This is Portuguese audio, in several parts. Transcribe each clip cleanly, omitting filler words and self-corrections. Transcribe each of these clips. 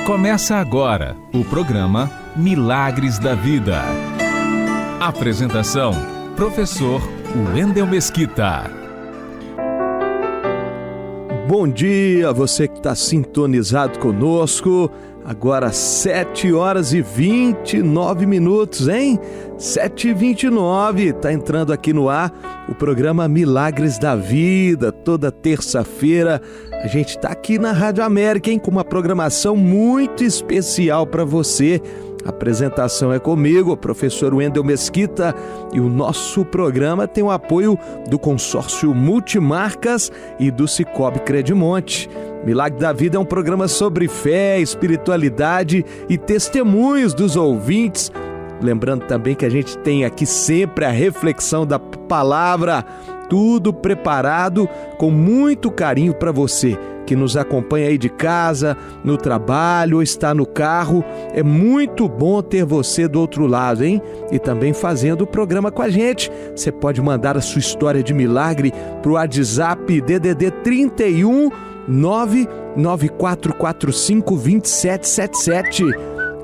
Começa agora o programa Milagres da Vida. Apresentação, professor Wendel Mesquita. Bom dia, você que está sintonizado conosco. Agora 7 horas e 29 minutos, hein? 7h29, está entrando aqui no ar o programa Milagres da Vida. Toda terça-feira a gente está aqui na Rádio América, hein? Com uma programação muito especial para você. A apresentação é comigo, o professor Wendel Mesquita, e o nosso programa tem o apoio do consórcio Multimarcas e do Cicobi Credimonte. Milagre da Vida é um programa sobre fé, espiritualidade e testemunhos dos ouvintes. Lembrando também que a gente tem aqui sempre a reflexão da palavra, tudo preparado com muito carinho para você que nos acompanha aí de casa, no trabalho ou está no carro. É muito bom ter você do outro lado, hein? E também fazendo o programa com a gente. Você pode mandar a sua história de milagre para o WhatsApp DDD 31 99445 2777.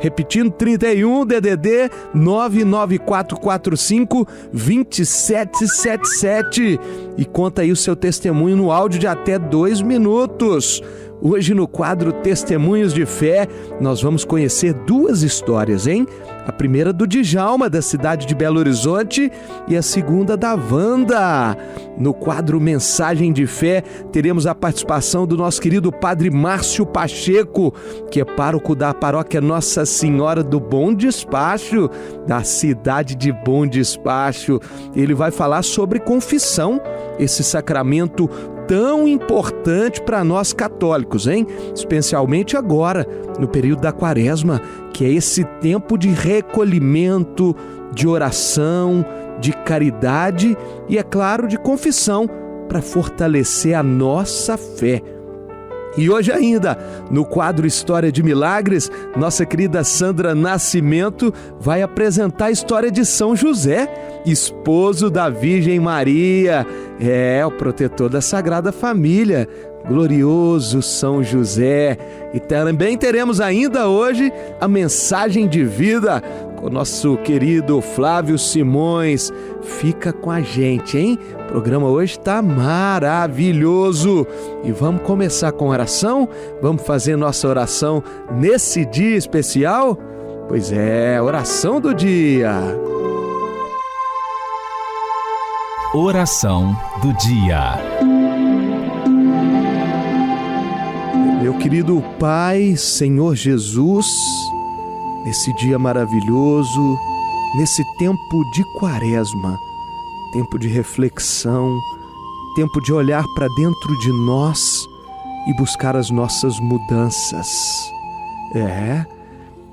Repetindo, 31 DDD 99445 2777. E conta aí o seu testemunho no áudio de até 2 minutos. Hoje no quadro Testemunhos de Fé, nós vamos conhecer 2 histórias, hein? A primeira do Djalma, da cidade de Belo Horizonte, e a segunda da Wanda. No quadro Mensagem de Fé, teremos a participação do nosso querido Padre Márcio Pacheco, que é pároco da paróquia Nossa Senhora do Bom Despacho, da cidade de Bom Despacho. Ele vai falar sobre confissão, esse sacramento tão importante para nós católicos, hein? Especialmente agora, no período da Quaresma, que é esse tempo de recolhimento, de oração, de caridade e, é claro, de confissão para fortalecer a nossa fé. E hoje ainda, no quadro História de Milagres, nossa querida Sandra Nascimento vai apresentar a história de São José, esposo da Virgem Maria, o protetor da Sagrada Família. Glorioso São José. E também teremos ainda hoje a Mensagem de Vida com o nosso querido Flávio Simões. Fica com a gente, hein? O programa hoje está maravilhoso. E vamos começar com oração? Vamos fazer nossa oração nesse dia especial? Pois é, oração do dia. Oração do dia. Meu querido Pai, Senhor Jesus, nesse dia maravilhoso, nesse tempo de Quaresma, tempo de reflexão, tempo de olhar para dentro de nós e buscar as nossas mudanças.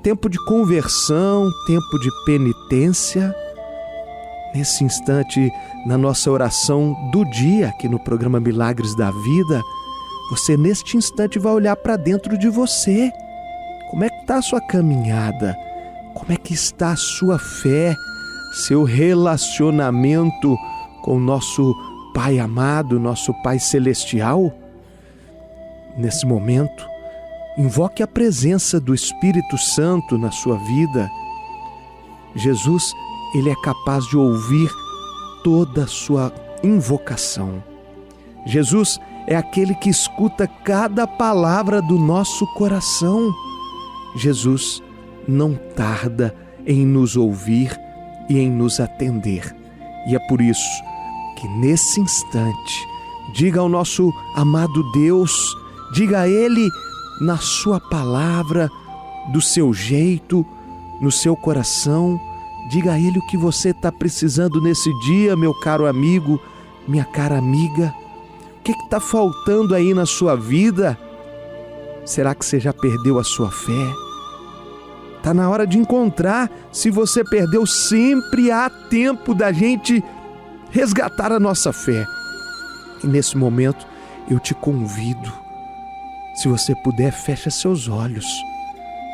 Tempo de conversão, tempo de penitência. Nesse instante, na nossa oração do dia, aqui no programa Milagres da Vida, você neste instante vai olhar para dentro de você. Como é que está a sua caminhada? Como é que está a sua fé? Seu relacionamento com o nosso Pai amado, nosso Pai celestial? Nesse momento, invoque a presença do Espírito Santo na sua vida. Jesus, Ele é capaz de ouvir toda a sua invocação. Jesus é aquele que escuta cada palavra do nosso coração. Jesus não tarda em nos ouvir e em nos atender. E é por isso que nesse instante, diga ao nosso amado Deus, diga a Ele na sua palavra, do seu jeito, no seu coração, diga a Ele o que você está precisando nesse dia, meu caro amigo, minha cara amiga. O que está faltando aí na sua vida? Será que você já perdeu a sua fé? Está na hora de encontrar. Se você perdeu, sempre há tempo da gente resgatar a nossa fé. E nesse momento eu te convido, se você puder, fecha seus olhos.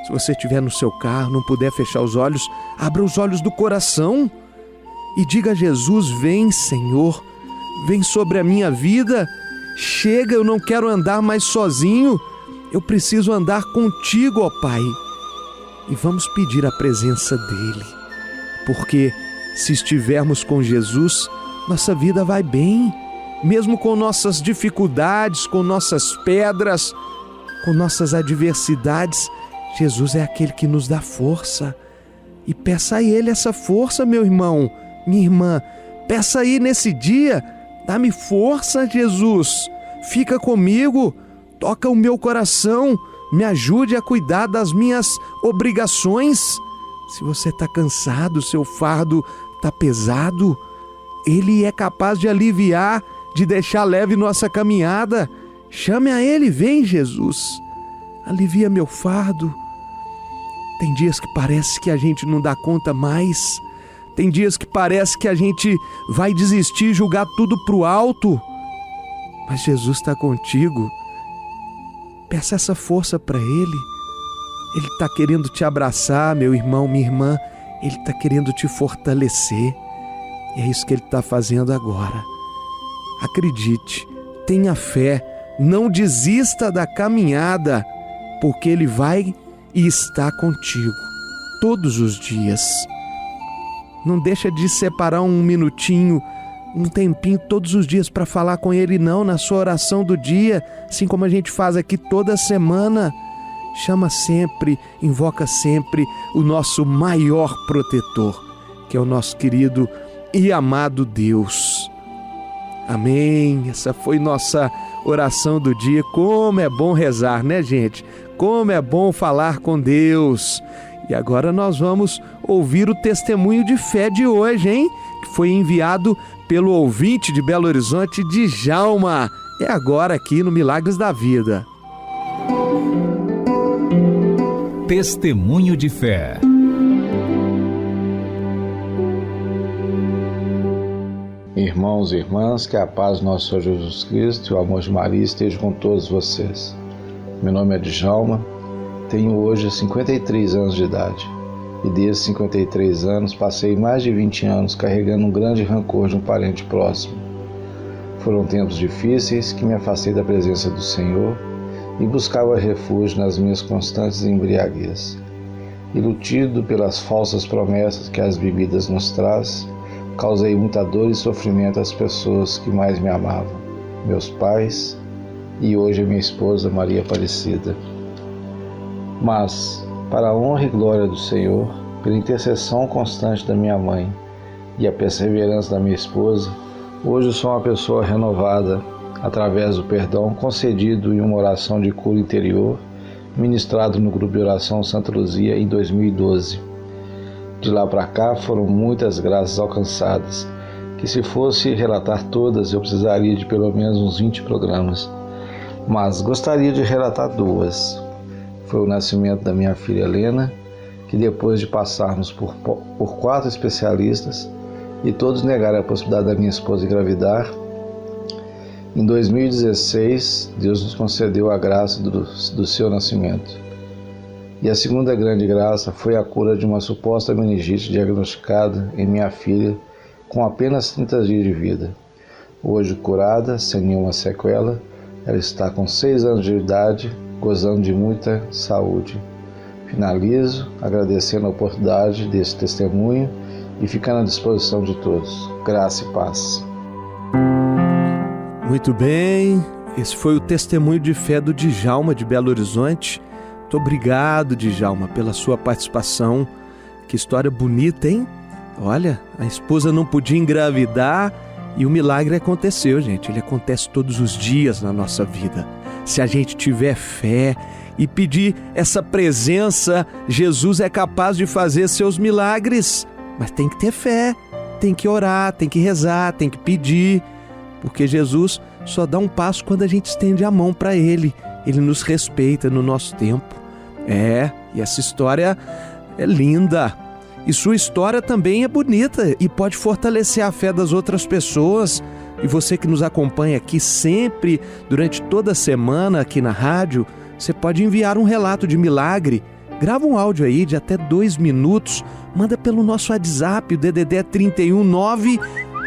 Se você estiver no seu carro, não puder fechar os olhos, abra os olhos do coração e diga a Jesus: vem, Senhor, vem sobre a minha vida. Chega, eu não quero andar mais sozinho. Eu preciso andar contigo, ó Pai. E vamos pedir a presença dele, porque se estivermos com Jesus, nossa vida vai bem, mesmo com nossas dificuldades, com nossas pedras, com nossas adversidades. Jesus é aquele que nos dá força. E peça a Ele essa força, meu irmão, minha irmã. Peça aí nesse dia, dá-me força, Jesus. Fica comigo, toca o meu coração, me ajude a cuidar das minhas obrigações. Se você está cansado, seu fardo está pesado, Ele é capaz de aliviar, de deixar leve nossa caminhada. Chame a Ele, vem, Jesus. Alivia meu fardo. Tem dias que parece que a gente não dá conta mais. Tem dias que parece que a gente vai desistir, jogar tudo pro alto. Mas Jesus está contigo. Peça essa força para Ele. Ele está querendo te abraçar, meu irmão, minha irmã. Ele está querendo te fortalecer. E é isso que Ele está fazendo agora. Acredite, tenha fé, não desista da caminhada, porque Ele vai e está contigo todos os dias. Não deixa de separar um minutinho, um tempinho todos os dias para falar com Ele, não, na sua oração do dia, assim como a gente faz aqui toda semana. Chama sempre, invoca sempre o nosso maior protetor, que é o nosso querido e amado Deus. Amém. Essa foi nossa oração do dia. Como é bom rezar, né, gente? Como é bom falar com Deus. E agora nós vamos ouvir o testemunho de fé de hoje, hein? Que foi enviado pelo ouvinte de Belo Horizonte, Djalma. É agora aqui no Milagres da Vida. Testemunho de fé. Irmãos e irmãs, que a paz do nosso Senhor Jesus Cristo e o amor de Maria esteja com todos vocês. Meu nome é Djalma, tenho hoje 53 anos de idade e desses 53 anos passei mais de 20 anos carregando um grande rancor de um parente próximo. Foram tempos difíceis que me afastei da presença do Senhor e buscava refúgio nas minhas constantes embriaguez. Iludido pelas falsas promessas que as bebidas nos trazem, causei muita dor e sofrimento às pessoas que mais me amavam, meus pais e hoje a minha esposa Maria Aparecida. Mas, para a honra e glória do Senhor, pela intercessão constante da minha mãe e a perseverança da minha esposa, hoje eu sou uma pessoa renovada através do perdão concedido em uma oração de cura interior, ministrado no grupo de oração Santa Luzia em 2012. De lá para cá foram muitas graças alcançadas, que se fosse relatar todas eu precisaria de pelo menos uns 20 programas. Mas gostaria de relatar duas. Foi o nascimento da minha filha Helena, que depois de passarmos por 4 especialistas e todos negaram a possibilidade da minha esposa engravidar, em 2016 Deus nos concedeu a graça do seu nascimento. E a segunda grande graça foi a cura de uma suposta meningite diagnosticada em minha filha com apenas 30 dias de vida. Hoje curada, sem nenhuma sequela, ela está com 6 anos de idade, gozando de muita saúde. Finalizo agradecendo a oportunidade desse testemunho e ficando à disposição de todos. Graça e paz. Muito bem, esse foi o testemunho de fé do Djalma de Belo Horizonte. Muito obrigado, Djalma, pela sua participação. Que história bonita, hein? Olha, a esposa não podia engravidar e o milagre aconteceu, gente. Ele acontece todos os dias na nossa vida. Se a gente tiver fé e pedir essa presença, Jesus é capaz de fazer seus milagres. Mas tem que ter fé, tem que orar, tem que rezar, tem que pedir. Porque Jesus só dá um passo quando a gente estende a mão para Ele. Ele nos respeita no nosso tempo. E essa história é linda. E sua história também é bonita e pode fortalecer a fé das outras pessoas. E você que nos acompanha aqui sempre, durante toda a semana aqui na rádio, você pode enviar um relato de milagre. Grava um áudio aí de até 2 minutos, manda pelo nosso WhatsApp, o DDD é 319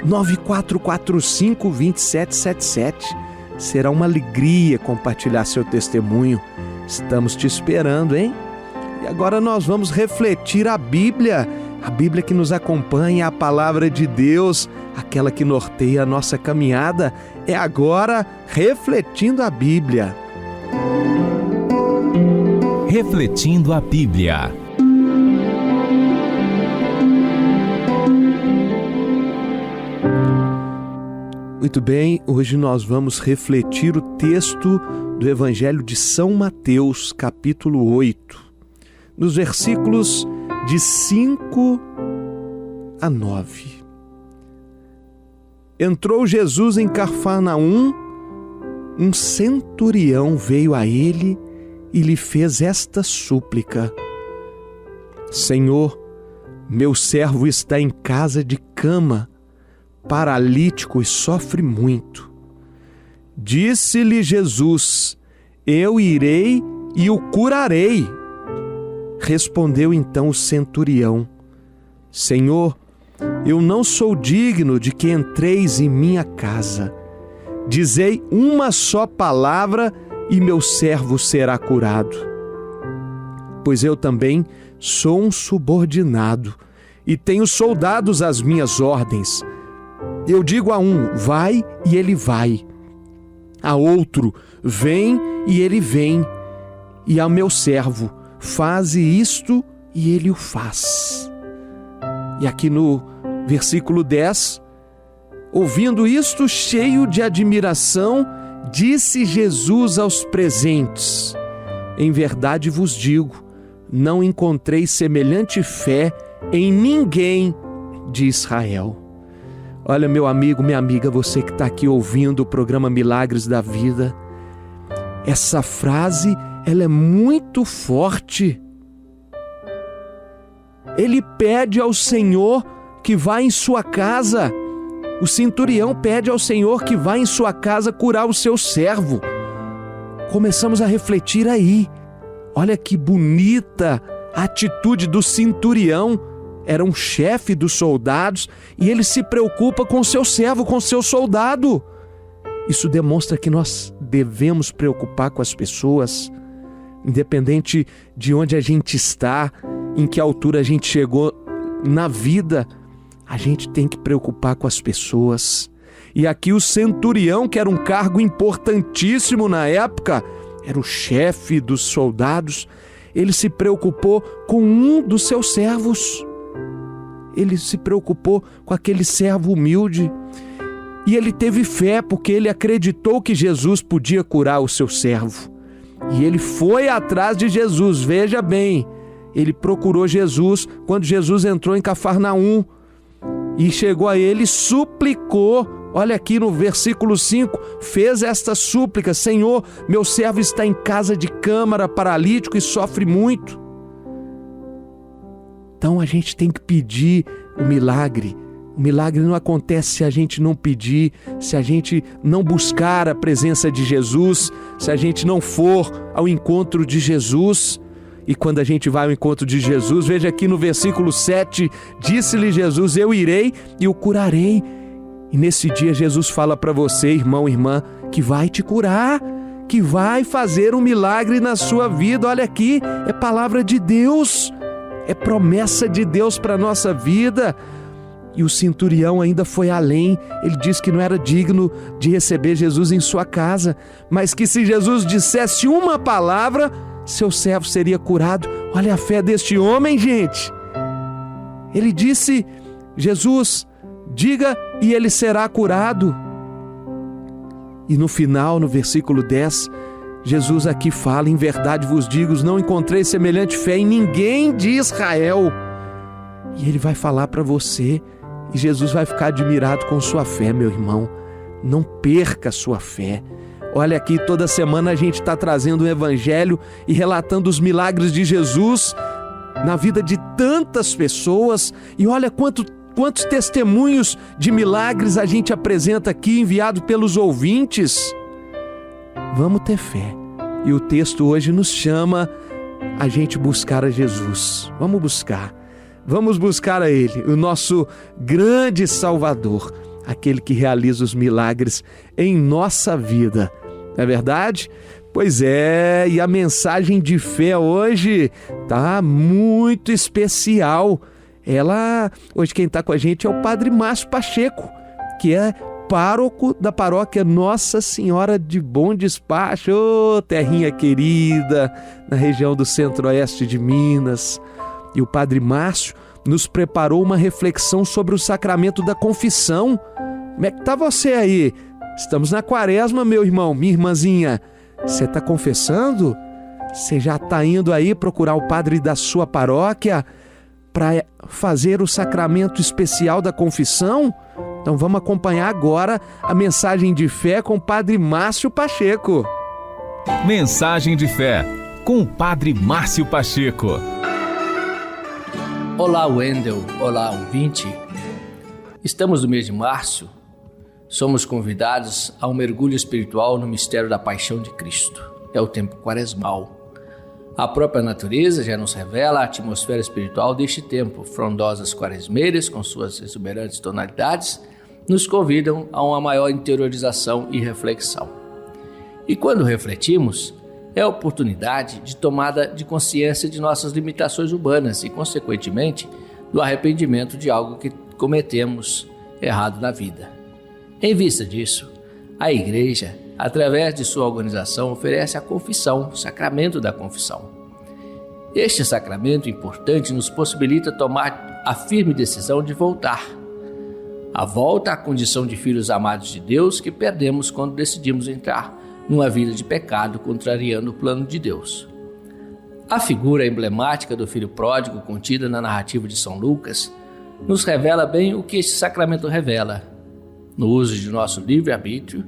9445 2777. Será uma alegria compartilhar seu testemunho. Estamos te esperando, hein? E agora nós vamos refletir a Bíblia que nos acompanha, a palavra de Deus, aquela que norteia a nossa caminhada. É agora refletindo a Bíblia. Refletindo a Bíblia. Muito bem, hoje nós vamos refletir o texto do Evangelho de São Mateus, capítulo 8, nos versículos de 5 a 9. Entrou Jesus em Cafarnaum, um centurião veio a ele e lhe fez esta súplica: Senhor, meu servo está em casa de cama, paralítico e sofre muito. Disse-lhe Jesus: Eu irei e o curarei. Respondeu então o centurião: Senhor, eu não sou digno de que entreis em minha casa. Dizei uma só palavra e meu servo será curado. Pois eu também sou um subordinado e tenho soldados às minhas ordens. Eu digo a um, vai, e ele vai. A outro, vem, e ele vem. E ao meu servo, faze isto, e ele o faz. E aqui no versículo 10, ouvindo isto, cheio de admiração, disse Jesus aos presentes: Em verdade vos digo, não encontrei semelhante fé em ninguém de Israel. Olha, meu amigo, minha amiga, você que está aqui ouvindo o programa Milagres da Vida, essa frase, ela é muito forte. Ele pede ao Senhor que vá em sua casa. O centurião pede ao Senhor que vá em sua casa curar o seu servo. Começamos a refletir aí. Olha que bonita a atitude do centurião. Era um chefe dos soldados e ele se preocupa com o seu servo, com o seu soldado. Isso demonstra que nós devemos preocupar com as pessoas, independente de onde a gente está, em que altura a gente chegou na vida, a gente tem que preocupar com as pessoas. E aqui o centurião, que era um cargo importantíssimo na época, era o chefe dos soldados, ele se preocupou com um dos seus servos. Ele se preocupou com aquele servo humilde. E ele teve fé porque ele acreditou que Jesus podia curar o seu servo. E ele foi atrás de Jesus, veja bem. Ele procurou Jesus quando Jesus entrou em Cafarnaum. E chegou a ele e suplicou. Olha aqui no versículo 5, fez esta súplica: Senhor, meu servo está em casa de cama, paralítico e sofre muito. Então a gente tem que pedir o milagre. O milagre não acontece se a gente não pedir, se a gente não buscar a presença de Jesus, se a gente não for ao encontro de Jesus. E quando a gente vai ao encontro de Jesus, veja aqui no versículo 7, disse-lhe Jesus: Eu irei e o curarei. E nesse dia Jesus fala para você, irmão, irmã, que vai te curar, que vai fazer um milagre na sua vida. Olha aqui, é palavra de Deus. É promessa de Deus para a nossa vida. E o centurião ainda foi além. Ele disse que não era digno de receber Jesus em sua casa, mas que se Jesus dissesse uma palavra, seu servo seria curado. Olha a fé deste homem, gente. Ele disse: Jesus, diga e ele será curado. E no final, no versículo 10, Jesus aqui fala: em verdade vos digo, não encontrei semelhante fé em ninguém de Israel. E ele vai falar para você, e Jesus vai ficar admirado com sua fé, meu irmão. Não perca a sua fé. Olha aqui, toda semana a gente está trazendo um evangelho e relatando os milagres de Jesus na vida de tantas pessoas. E olha quantos testemunhos de milagres a gente apresenta aqui, enviado pelos ouvintes. Vamos ter fé. E o texto hoje nos chama a gente buscar a Jesus. Vamos buscar a Ele, o nosso grande Salvador, aquele que realiza os milagres em nossa vida. Não é verdade? Pois é, e a mensagem de fé hoje tá muito especial. Hoje quem está com a gente é o Padre Márcio Pacheco, que é pároco da paróquia Nossa Senhora de Bom Despacho, terrinha querida, na região do centro-oeste de Minas. E o Padre Márcio nos preparou uma reflexão sobre o sacramento da confissão. Como é que tá você aí? Estamos na quaresma, meu irmão, minha irmãzinha. Você está confessando? Você já está indo aí procurar o padre da sua paróquia para fazer o sacramento especial da confissão? Então vamos acompanhar agora a mensagem de fé com o Padre Márcio Pacheco. Mensagem de fé com o Padre Márcio Pacheco. Olá, Wendel. Olá, ouvinte. Estamos no mês de março. Somos convidados a um mergulho espiritual no mistério da paixão de Cristo. É o tempo quaresmal. A própria natureza já nos revela a atmosfera espiritual deste tempo. Frondosas quaresmeiras, com suas exuberantes tonalidades, nos convidam a uma maior interiorização e reflexão. E quando refletimos, é a oportunidade de tomada de consciência de nossas limitações humanas e, consequentemente, do arrependimento de algo que cometemos errado na vida. Em vista disso, a Igreja, através de sua organização, oferece a confissão, o sacramento da confissão. Este sacramento importante nos possibilita tomar a firme decisão de voltar. A volta à condição de filhos amados de Deus que perdemos quando decidimos entrar numa vida de pecado, contrariando o plano de Deus. A figura emblemática do filho pródigo, contida na narrativa de São Lucas, nos revela bem o que este sacramento revela. No uso de nosso livre-arbítrio,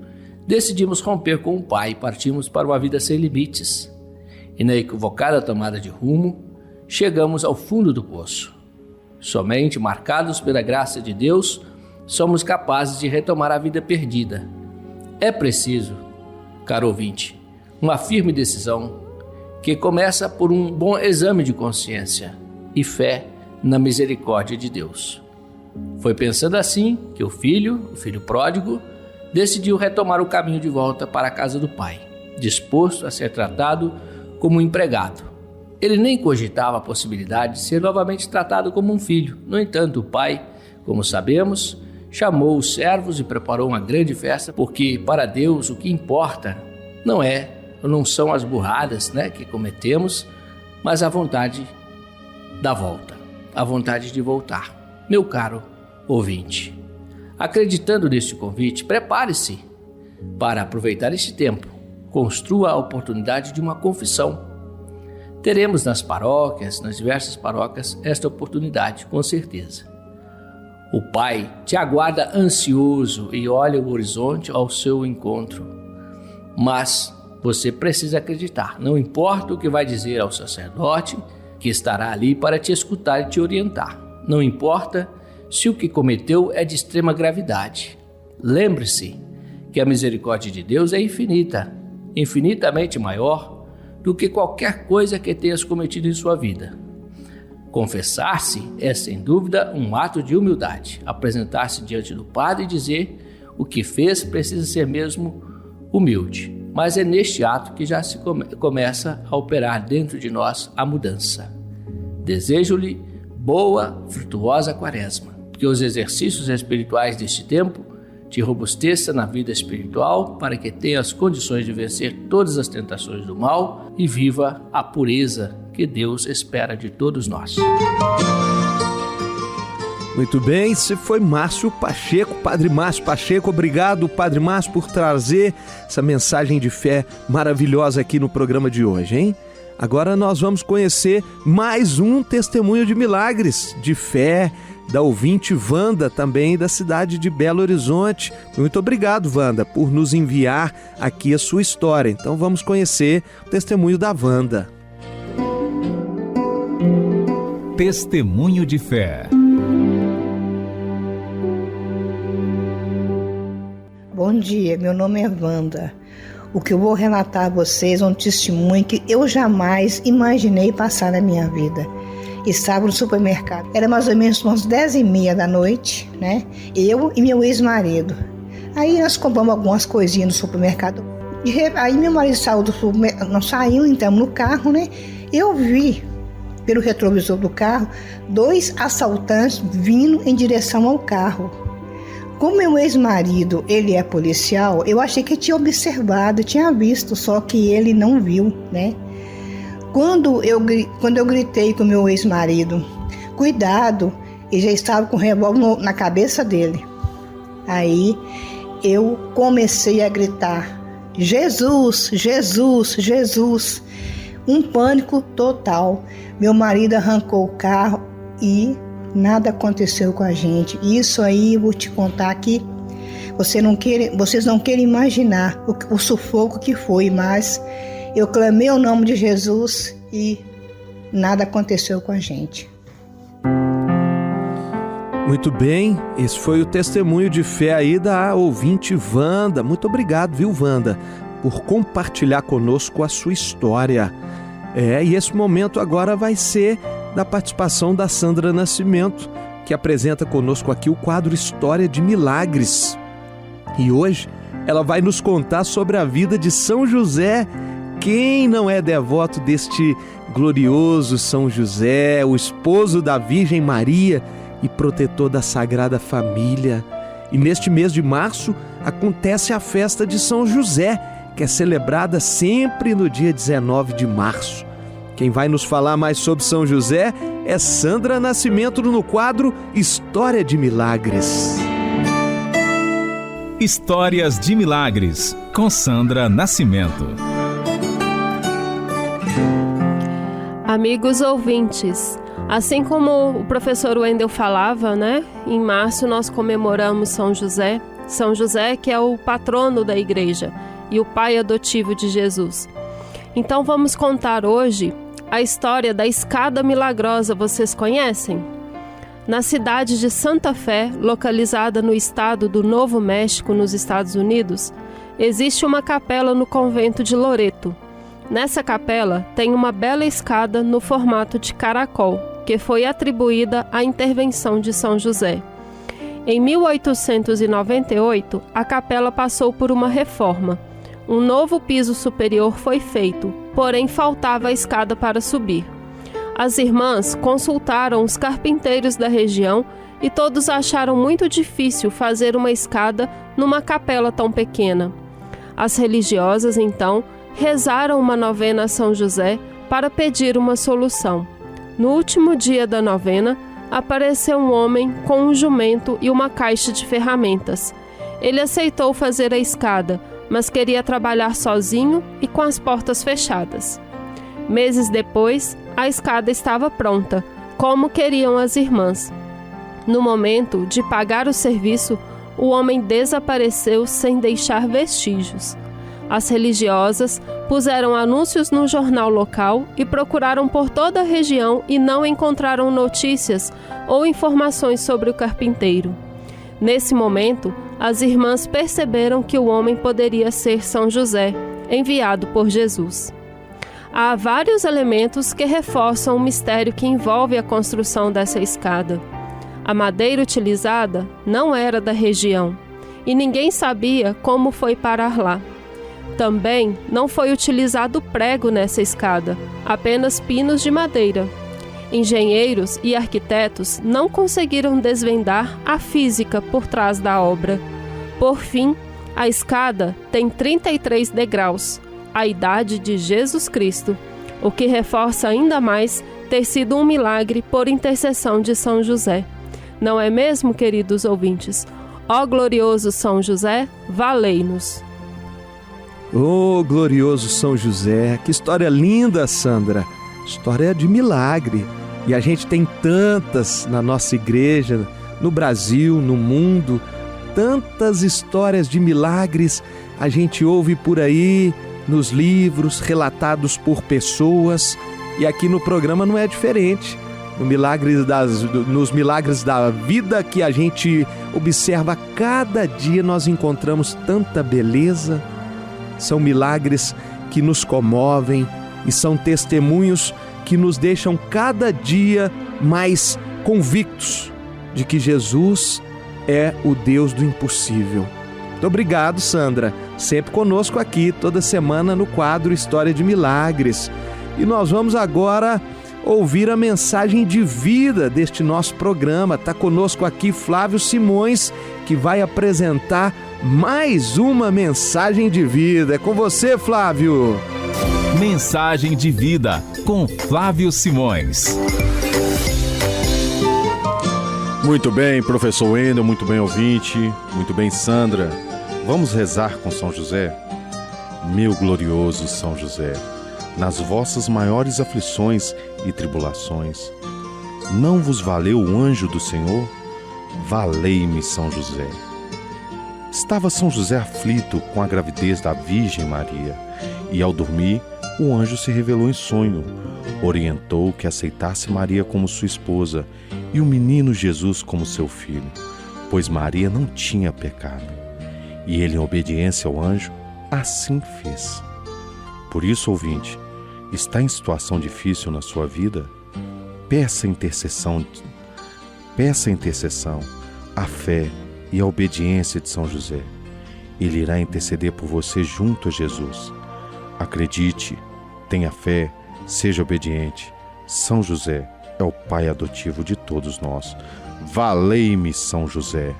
decidimos romper com o Pai e partimos para uma vida sem limites. E na equivocada tomada de rumo, chegamos ao fundo do poço. Somente marcados pela graça de Deus, somos capazes de retomar a vida perdida. É preciso, caro ouvinte, uma firme decisão que começa por um bom exame de consciência e fé na misericórdia de Deus. Foi pensando assim que o filho pródigo, decidiu retomar o caminho de volta para a casa do pai, disposto a ser tratado como um empregado. Ele nem cogitava a possibilidade de ser novamente tratado como um filho. No entanto, o pai, como sabemos, chamou os servos e preparou uma grande festa, porque para Deus o que importa não são as burradas, que cometemos, mas a vontade da volta, a vontade de voltar. Meu caro ouvinte, acreditando neste convite, prepare-se para aproveitar este tempo. Construa a oportunidade de uma confissão. Teremos nas diversas paróquias, esta oportunidade, com certeza. O Pai te aguarda ansioso e olha o horizonte ao seu encontro. Mas você precisa acreditar. Não importa o que vai dizer ao sacerdote, que estará ali para te escutar e te orientar. Não importa se o que cometeu é de extrema gravidade. Lembre-se que a misericórdia de Deus é infinita, infinitamente maior do que qualquer coisa que tenhas cometido em sua vida. Confessar-se é, sem dúvida, um ato de humildade. Apresentar-se diante do Padre e dizer o que fez precisa ser mesmo humilde. Mas é neste ato que já se começa a operar dentro de nós a mudança. Desejo-lhe boa, frutuosa quaresma, que os exercícios espirituais deste tempo te robusteça na vida espiritual para que tenha as condições de vencer todas as tentações do mal e viva a pureza que Deus espera de todos nós. Muito bem, esse foi Márcio Pacheco, Padre Márcio Pacheco. Obrigado, Padre Márcio, por trazer essa mensagem de fé maravilhosa aqui no programa de hoje, hein? Agora nós vamos conhecer mais um testemunho de milagres, de fé, da ouvinte Wanda, também da cidade de Belo Horizonte. Muito obrigado, Wanda, por nos enviar aqui a sua história. Então vamos conhecer o testemunho da Wanda. Testemunho de fé. Bom dia, meu nome é Wanda. O que eu vou relatar a vocês é um testemunho que eu jamais imaginei passar na minha vida. Estava no supermercado, era mais ou menos umas 10h30 da noite, Eu e meu ex-marido. Aí nós compramos algumas coisinhas no supermercado. Aí meu marido saiu do supermercado, nós saímos, entramos no carro, né? Eu vi pelo retrovisor do carro 2 assaltantes vindo em direção ao carro. Como meu ex-marido, ele é policial, eu achei que ele tinha observado, tinha visto, só que ele não viu, né? Quando eu gritei com meu ex-marido, cuidado, ele já estava com o revólver na cabeça dele. Aí eu comecei a gritar, Jesus, Jesus, Jesus. Um pânico total. Meu marido arrancou o carro e nada aconteceu com a gente. Isso aí eu vou te contar que vocês não querem imaginar o sufoco que foi, mas eu clamei o nome de Jesus e nada aconteceu com a gente. Muito bem, esse foi o testemunho de fé aí da ouvinte Wanda. Muito obrigado, viu, Wanda, por compartilhar conosco a sua história. E esse momento agora vai ser da participação da Sandra Nascimento, que apresenta conosco aqui o quadro História de Milagres. E hoje ela vai nos contar sobre a vida de São José. Quem não é devoto deste glorioso São José, o esposo da Virgem Maria e protetor da Sagrada Família? E neste mês de março acontece a festa de São José, que é celebrada sempre no dia 19 de março. Quem vai nos falar mais sobre São José é Sandra Nascimento no quadro História de Milagres. Histórias de Milagres, com Sandra Nascimento. Amigos ouvintes, assim como o professor Wendel falava, né? Em março nós comemoramos São José. São José, que é o patrono da igreja e o pai adotivo de Jesus. Então vamos contar hoje a história da escada milagrosa. Vocês conhecem? Na cidade de Santa Fé, localizada no estado do Novo México, nos Estados Unidos, existe uma capela no convento de Loreto. Nessa capela tem uma bela escada no formato de caracol, que foi atribuída à intervenção de São José. Em 1898, a capela passou por uma reforma. Um novo piso superior foi feito, porém faltava a escada para subir. As irmãs consultaram os carpinteiros da região e todos acharam muito difícil fazer uma escada numa capela tão pequena. As religiosas, então, rezaram uma novena a São José para pedir uma solução. No último dia da novena, apareceu um homem com um jumento e uma caixa de ferramentas. Ele aceitou fazer a escada, mas queria trabalhar sozinho e com as portas fechadas. Meses depois, a escada estava pronta, como queriam as irmãs. No momento de pagar o serviço, o homem desapareceu sem deixar vestígios. As religiosas puseram anúncios no jornal local e procuraram por toda a região e não encontraram notícias ou informações sobre o carpinteiro. Nesse momento, as irmãs perceberam que o homem poderia ser São José, enviado por Jesus. Há vários elementos que reforçam o mistério que envolve a construção dessa escada. A madeira utilizada não era da região e ninguém sabia como foi parar lá. Também não foi utilizado prego nessa escada, apenas pinos de madeira. Engenheiros e arquitetos não conseguiram desvendar a física por trás da obra. Por fim, a escada tem 33 degraus, a idade de Jesus Cristo, o que reforça ainda mais ter sido um milagre por intercessão de São José. Não é mesmo, queridos ouvintes? Ó glorioso São José, valei-nos! Ô glorioso São José, que história linda, Sandra! História de milagre. E a gente tem tantas na nossa igreja, no Brasil, no mundo, tantas histórias de milagres a gente ouve por aí, nos livros, relatados por pessoas, e aqui no programa não é diferente. Nos milagres da vida que a gente observa cada dia, nós encontramos tanta beleza. São milagres que nos comovem e são testemunhos que nos deixam cada dia mais convictos de que Jesus é o Deus do impossível. Muito obrigado, Sandra, sempre conosco aqui, toda semana no quadro História de Milagres. E nós vamos agora ouvir a mensagem de vida deste nosso programa. Está conosco aqui Flávio Simões, que vai apresentar mais uma mensagem de vida. É com você, Flávio. Mensagem de vida com Flávio Simões. Muito bem, professor Wendel, muito bem, ouvinte, muito bem, Sandra. Vamos rezar com São José? Meu glorioso São José, nas vossas maiores aflições e tribulações, não vos valeu o anjo do Senhor? Valei-me, São José. Estava São José aflito com a gravidez da Virgem Maria, e ao dormir, o anjo se revelou em sonho, orientou que aceitasse Maria como sua esposa e o menino Jesus como seu filho, pois Maria não tinha pecado. E ele, em obediência ao anjo, assim fez. Por isso, ouvinte, está em situação difícil na sua vida? Peça a intercessão, a fé e a obediência de São José. Ele irá interceder por você junto a Jesus. Acredite, tenha fé, seja obediente. São José é o pai adotivo de todos nós. Valei-me, São José.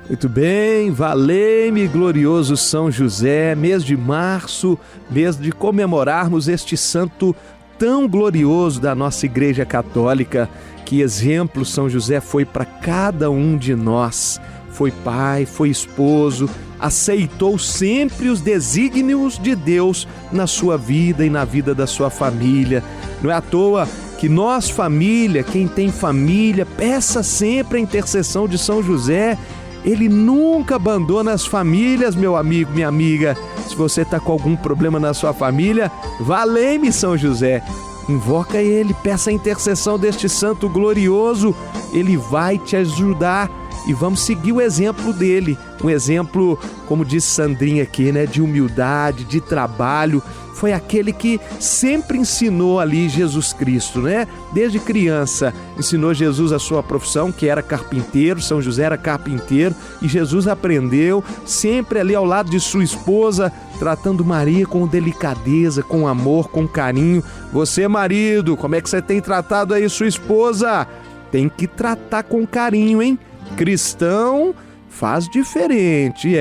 Muito bem, valei-me, glorioso São José. Mês de março, mês de comemorarmos este santo tão glorioso da nossa Igreja Católica. Que exemplo São José foi para cada um de nós. Foi pai, foi esposo, aceitou sempre os desígnios de Deus na sua vida e na vida da sua família. Não é à toa que nós, família, quem tem família, peça sempre a intercessão de São José. Ele nunca abandona as famílias, meu amigo, minha amiga. Se você está com algum problema na sua família, valei-me, São José. Invoca ele, peça a intercessão deste santo glorioso. Ele vai te ajudar e vamos seguir o exemplo dele. Um exemplo, como disse Sandrinha aqui, né, de humildade, de trabalho. Foi aquele que sempre ensinou ali Jesus Cristo, né? Desde criança ensinou Jesus a sua profissão, que era carpinteiro. São José era carpinteiro e Jesus aprendeu sempre ali ao lado de sua esposa, tratando Maria com delicadeza, com amor, com carinho. Você, marido, como é que você tem tratado aí sua esposa? Tem que tratar com carinho, hein? Cristão faz diferente, E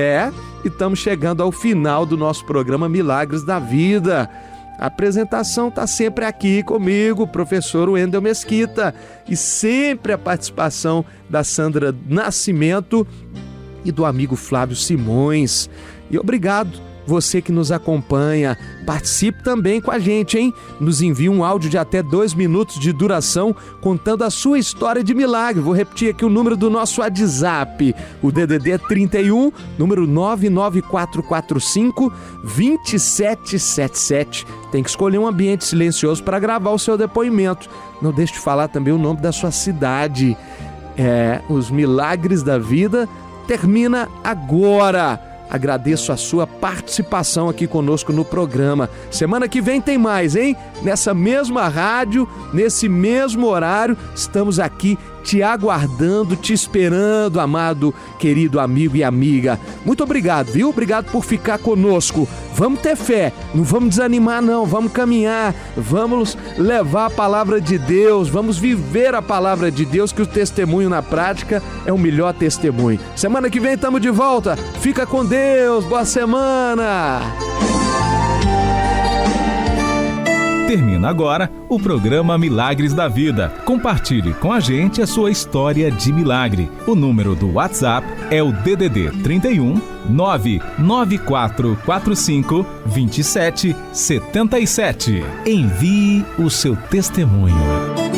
estamos chegando ao final do nosso programa Milagres da Vida. A apresentação está sempre aqui comigo, professor Wendel Mesquita, e sempre a participação da Sandra Nascimento e do amigo Flávio Simões. E obrigado você que nos acompanha. Participe também com a gente, hein? Nos envie um áudio de até 2 minutos de duração contando a sua história de milagre. Vou repetir aqui o número do nosso WhatsApp. O DDD é 31, número 99445-2777. Tem que escolher um ambiente silencioso para gravar o seu depoimento. Não deixe de falar também o nome da sua cidade. Os Milagres da Vida termina agora. Agradeço a sua participação aqui conosco no programa. Semana que vem tem mais, hein? Nessa mesma rádio, nesse mesmo horário, estamos aqui te aguardando, te esperando, amado, querido amigo e amiga. Muito obrigado, viu? Obrigado por ficar conosco. Vamos ter fé, não vamos desanimar não, vamos caminhar, vamos levar a palavra de Deus, vamos viver a palavra de Deus, que o testemunho na prática é o melhor testemunho. Semana que vem estamos de volta. Fica com Deus, boa semana! Termina agora o programa Milagres da Vida. Compartilhe com a gente a sua história de milagre. O número do WhatsApp é o DDD 31 99445 2777. Envie o seu testemunho.